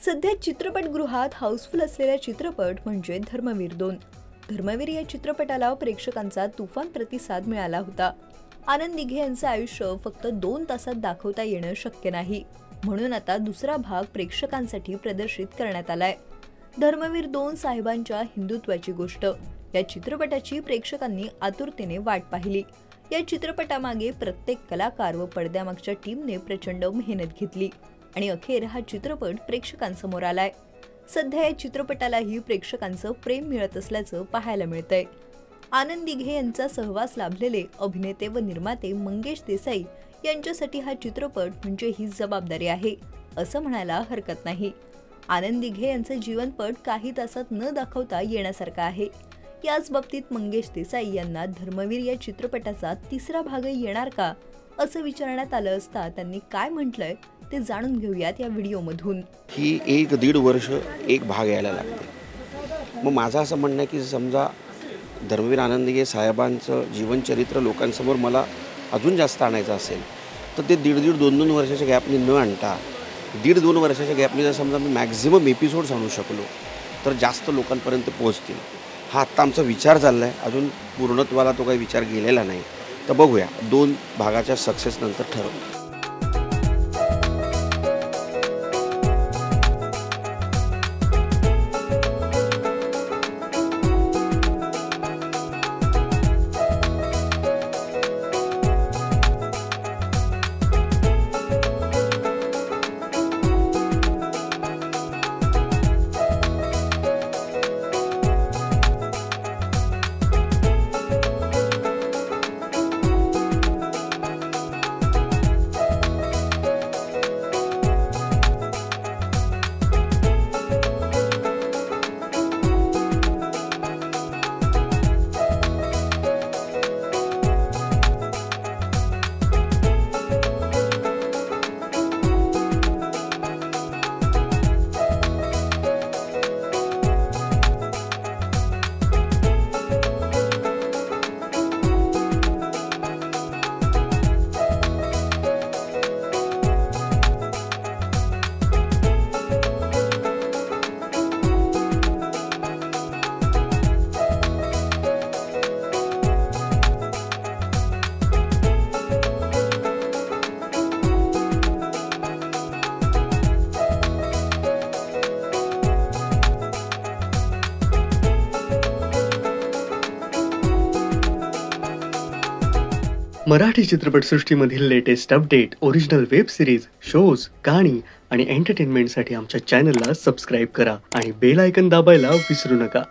सध्या चित्रपटगृहात हाऊसफुल असलेला चित्रपट म्हणजे धर्मवीर 2। धर्मवीर या चित्रपटाला प्रेक्षकांचा तुफान प्रतिसाद मिळाला होता। आनंद दिघे यांचे आयुष्य फक्त 2 तासात दाखवता येणं शक्य नाही, म्हणून आता दुसरा भाग प्रेक्षकांसाठी प्रदर्शित करण्यात आलाय। धर्मवीर 2 साहेबांच्या हिंदुत्वाची गोष्ट या चित्रपटाची प्रेक्षकांनी आतुरतेने वाट पाहिली। या चित्रपटामागे प्रत्येक कलाकार व पडद्यामागच्या टीमने प्रचंड मेहनत घेतली आणि अखेर हा चित्रपट प्रेक्षकांसमोर आलाय। सध्या या चित्रपटालाही प्रेक्षकांचं प्रेम मिळत असल्याचं पाहायला मिळतंय। आनंद दिघे यांचा सहवास लाभलेले अभिनेते व निर्माते मंगेश देसाई यांच्यासाठी हा चित्रपट म्हणजे ही जबाबदारी आहे असं म्हणायला हरकत नाही। आनंद दिघे यांचे जीवनपट काही तासात न दाखवता येण्यासारखं आहे। याच बाबतीत मंगेश देसाई यांना धर्मवीर या चित्रपटाचा तिसरा भाग येणार का असं विचारण्यात आलं असता त्यांनी काय म्हटलंय ते जाणून घेऊयात या व्हिडिओमधून। ही 1-1.5 वर्ष एक भाग यायला लागते। मग माझं असं म्हणणं आहे की समजा धर्मवीर आनंद दिघे साहेबांचं जीवनचरित्र लोकांसमोर मला अजून जास्त आणायचं असेल तर ते 1.5-2 वर्षाच्या गॅपनी न आणता 1.5-2 वर्षाच्या गॅपनी जर समजा मी मॅक्झिमम एपिसोड्स आणू शकलो तर जास्त लोकांपर्यंत पोहोचतील। हा आत्ता आमचा विचार चालला आहे, अजून पूर्णत्वाला तो काही विचार गेलेला नाही। तर बघूया 2 भागाच्या सक्सेस नंतर ठरवू। मराठी चित्रपटसृष्टीमधील latest update, original web series, shows, गाणी आणि एंटरटेनमेंटसाठी आमच्या चॅनलला सबस्क्राईब करा आणि बेल आयकॉन दाबायला विसरू नका।